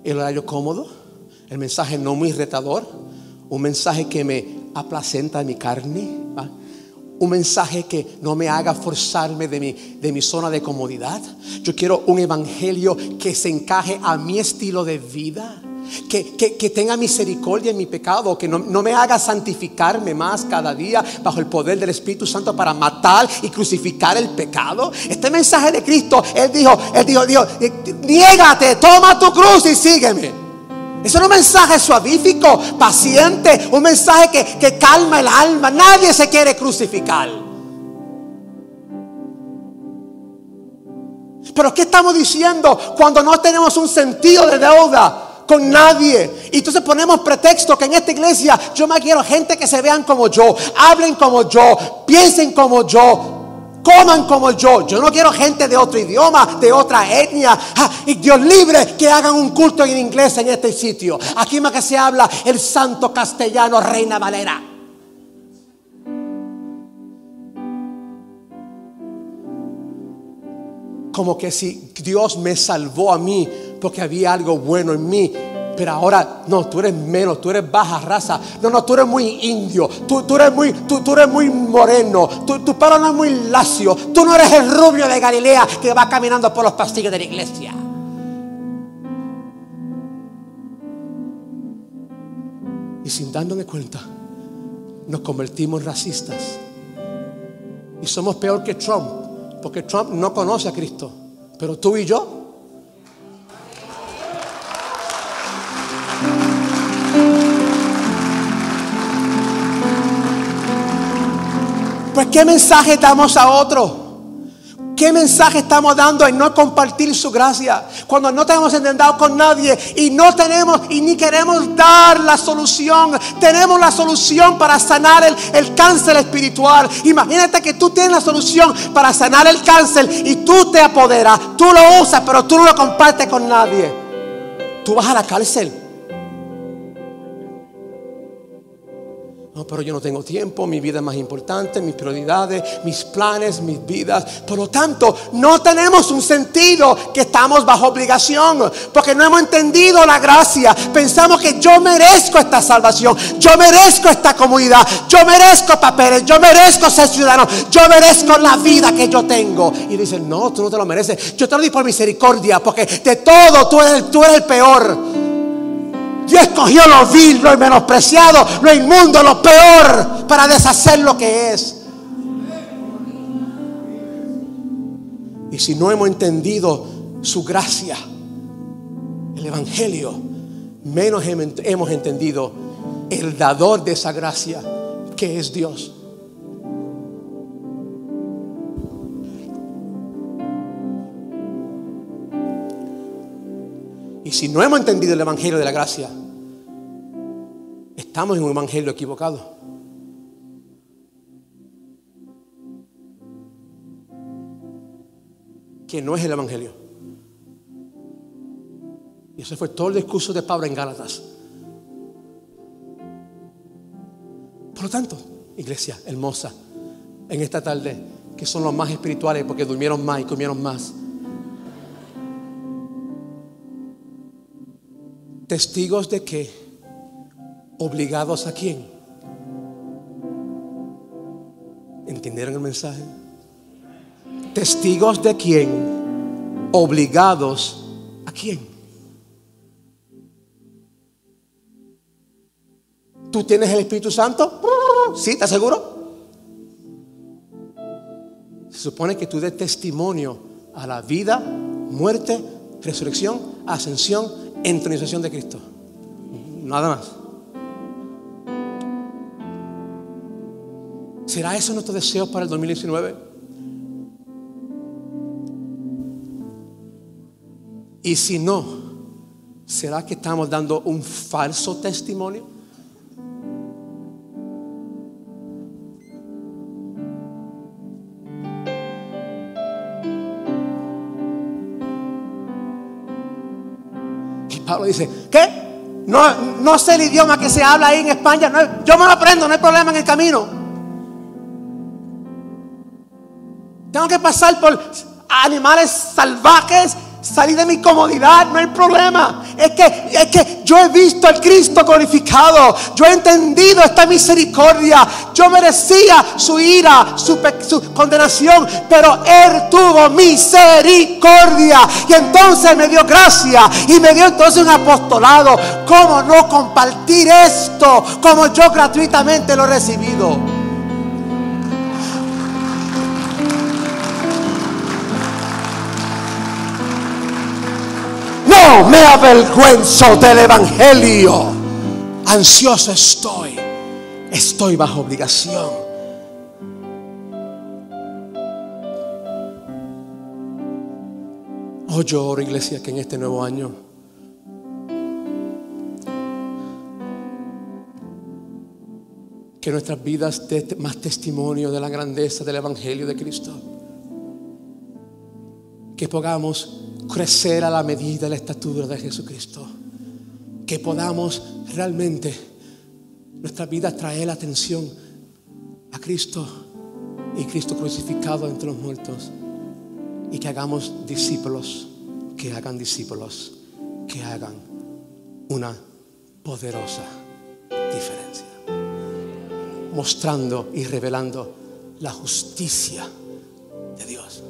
el horario cómodo, el mensaje no muy retador, un mensaje que me aplacenta mi carne, ¿va? Un mensaje que no me haga forzarme de mi zona de comodidad. Yo quiero un evangelio que se encaje a mi estilo de vida, que tenga misericordia en mi pecado, que no me haga santificarme más cada día bajo el poder del Espíritu Santo para matar y crucificar el pecado. Este mensaje de Cristo, Él dijo, niégate, toma tu cruz y sígueme. Es un mensaje suavífico, paciente, un mensaje que calma el alma. Nadie se quiere crucificar. Pero ¿qué estamos diciendo cuando no tenemos un sentido de deuda con nadie? Y entonces ponemos pretexto que en esta iglesia yo me quiero gente que se vean como yo, hablen como yo, piensen como yo, coman como yo. Yo no quiero gente de otro idioma, de otra etnia. Y Dios libre que hagan un culto en inglés en este sitio. Aquí más que se habla el santo castellano Reina Valera. Como que si Dios me salvó a mí porque había algo bueno en mí, pero ahora no, tú eres menos, tú eres baja raza. No, tú eres muy indio, tú eres muy moreno, tu pelo no es muy lacio, tú no eres el rubio de Galilea que va caminando por los pasillos de la iglesia. Y sin darnos cuenta, nos convertimos en racistas y somos peor que Trump, porque Trump no conoce a Cristo, pero tú y yo. Pues ¿qué mensaje damos a otro? ¿Qué mensaje estamos dando en no compartir su gracia? Cuando no tenemos entendido con nadie y no tenemos y ni queremos dar la solución. Tenemos la solución para sanar el cáncer espiritual. Imagínate que tú tienes la solución para sanar el cáncer y tú te apoderas, tú lo usas, pero tú no lo compartes con nadie. Tú vas a la cárcel. No, pero yo no tengo tiempo, mi vida es más importante, mis prioridades, mis planes, mis vidas. Por lo tanto, no tenemos un sentido que estamos bajo obligación, porque no hemos entendido la gracia. Pensamos que yo merezco esta salvación, yo merezco esta comunidad, yo merezco papeles, yo merezco ser ciudadano, yo merezco la vida que yo tengo. Y dicen, no, tú no te lo mereces. Yo te lo digo por misericordia, porque de todo tú eres el peor. Dios escogió lo vil, lo menospreciado, lo inmundo, lo peor, para deshacer lo que es. Y si no hemos entendido su gracia, el evangelio, menos hemos entendido el dador de esa gracia, que es Dios. Y si no hemos entendido el evangelio de la gracia, estamos en un evangelio equivocado. Que no es el evangelio. Y ese fue todo el discurso de Pablo en Gálatas. Por lo tanto, iglesia hermosa, en esta tarde, que son los más espirituales porque durmieron más y comieron más, ¿testigos de qué? ¿Obligados a quién? ¿Entendieron el mensaje? ¿Testigos de quién? ¿Obligados a quién? ¿Tú tienes el Espíritu Santo? ¿Sí? ¿Estás seguro? Se supone que tú des testimonio a la vida, muerte, resurrección, ascensión, entronización de Cristo. Nada más. ¿Será eso nuestro deseo para el 2019? Y si no, ¿será que estamos dando un falso testimonio? Pablo dice, ¿qué? No sé el idioma que se habla ahí en España. No, yo me lo aprendo, no hay problema en el camino. Tengo que pasar por animales salvajes, salir de mi comodidad, no hay problema. Es que yo he visto al Cristo glorificado. Yo he entendido esta misericordia. Yo merecía su ira, su condenación, pero Él tuvo misericordia. Y entonces me dio gracia y me dio entonces un apostolado. ¿Cómo no compartir esto como yo gratuitamente lo he recibido? No me avergüenzo del evangelio. Ansioso estoy bajo obligación. Oh, yo oro, iglesia, que en este nuevo año que nuestras vidas den más testimonio de la grandeza del evangelio de Cristo. Que podamos crecer a la medida de la estatura de Jesucristo. Que podamos realmente nuestra vida traer la atención a Cristo y Cristo crucificado entre los muertos. Y que hagamos discípulos, que hagan discípulos, que hagan una poderosa diferencia, mostrando y revelando la justicia de Dios.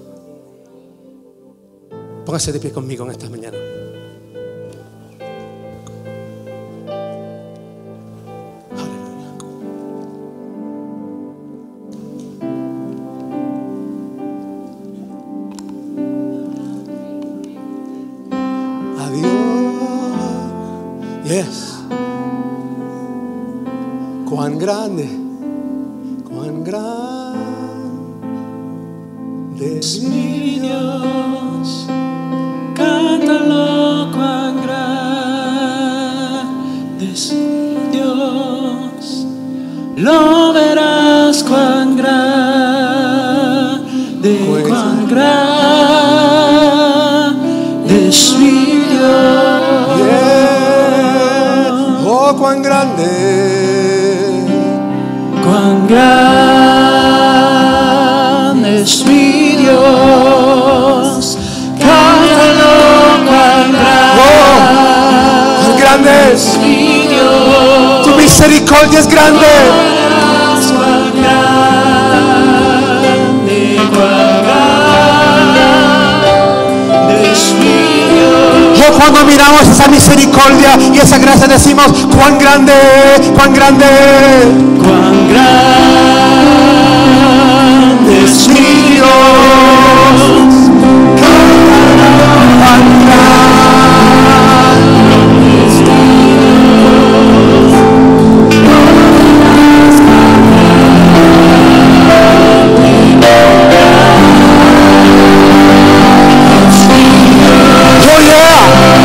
Póngase de pie conmigo en esta mañana. Aleluya. Adiós. Yes. Cuán grande es mi Dios, cántalo cuán grande es mi Dios, lo verás cuán grande, cuán grande es mi Dios, yeah. Oh, cuán grande, cuán grande es mi Dios, cántalo cuán grande es mi Dios, tu misericordia es grande, cuán grande es mi Dios. Oh, cuando miramos esa misericordia y esa gracia decimos cuán grande, cuán grande, cuán grande es mi Dios, cuán grande es mi Dios. Oh yeah,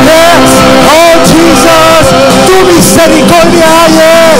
yes, oh Jesus, tu misericordia, yeah.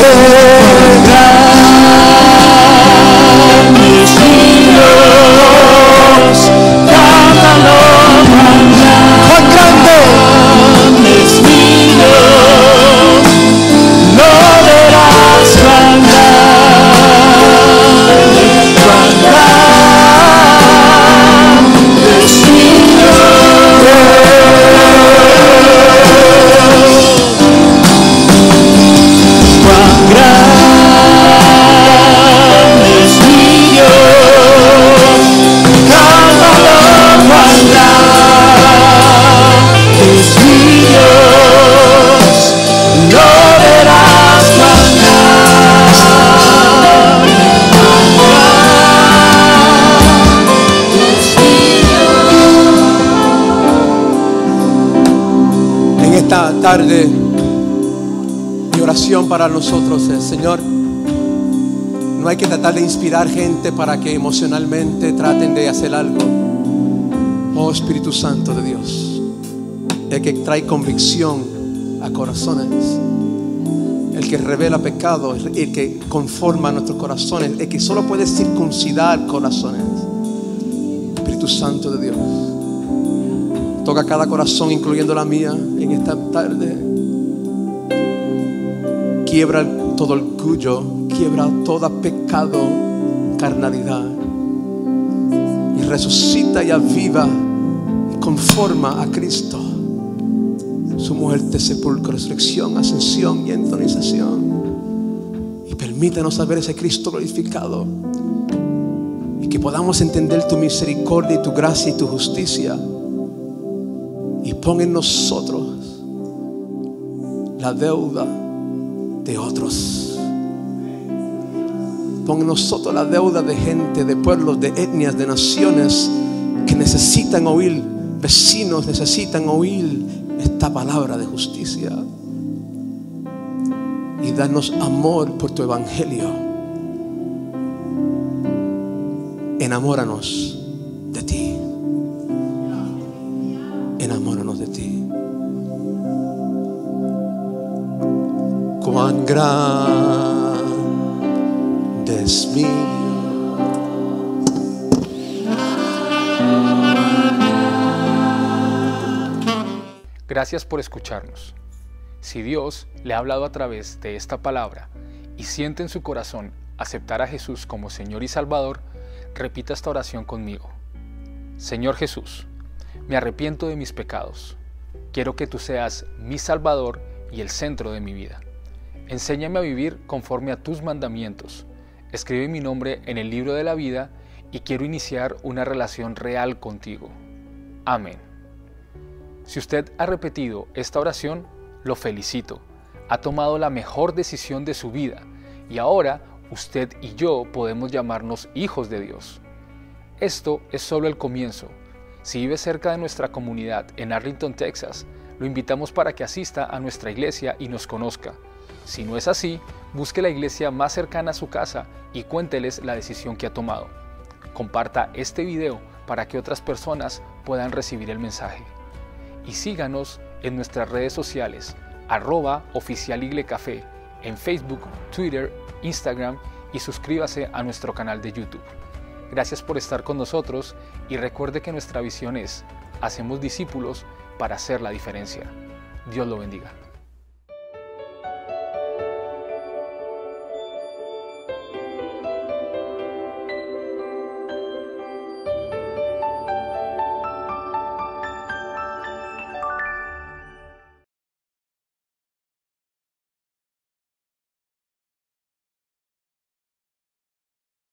Tarde mi oración para nosotros es, Señor, no hay que tratar de inspirar gente para que emocionalmente traten de hacer algo. Oh Espíritu Santo de Dios, el que trae convicción a corazones, el que revela pecado, el que conforma nuestros corazones, el que solo puede circuncidar corazones. Espíritu Santo de Dios, toca cada corazón, incluyendo la mía, en esta tarde. Quiebra todo orgullo, quiebra todo pecado, carnalidad, y resucita y aviva y conforma a Cristo, su muerte, sepulcro, resurrección, ascensión y entronización. Y permítanos saber ese Cristo glorificado, y que podamos entender tu misericordia y tu gracia y tu justicia. Y pon en nosotros la deuda de otros. Pon en nosotros la deuda de gente, de pueblos, de etnias, de naciones que necesitan oír, vecinos necesitan oír esta palabra de justicia. Y danos amor por tu evangelio. Enamóranos de ti. Enamóranos de ti. Cuán grande es mi Dios. Gracias por escucharnos. Si Dios le ha hablado a través de esta palabra y siente en su corazón aceptar a Jesús como Señor y Salvador, repita esta oración conmigo. Señor Jesús, me arrepiento de mis pecados. Quiero que tú seas mi Salvador y el centro de mi vida. Enséñame a vivir conforme a tus mandamientos. Escribe mi nombre en el libro de la vida y quiero iniciar una relación real contigo. Amén. Si usted ha repetido esta oración, lo felicito. Ha tomado la mejor decisión de su vida y ahora usted y yo podemos llamarnos hijos de Dios. Esto es solo el comienzo. Si vive cerca de nuestra comunidad en Arlington, Texas, lo invitamos para que asista a nuestra iglesia y nos conozca. Si no es así, busque la iglesia más cercana a su casa y cuénteles la decisión que ha tomado. Comparta este video para que otras personas puedan recibir el mensaje. Y síganos en nuestras redes sociales, @oficialiglecafé, en Facebook, Twitter, Instagram, y suscríbase a nuestro canal de YouTube. Gracias por estar con nosotros y recuerde que nuestra visión es: hacemos discípulos para hacer la diferencia. Dios lo bendiga.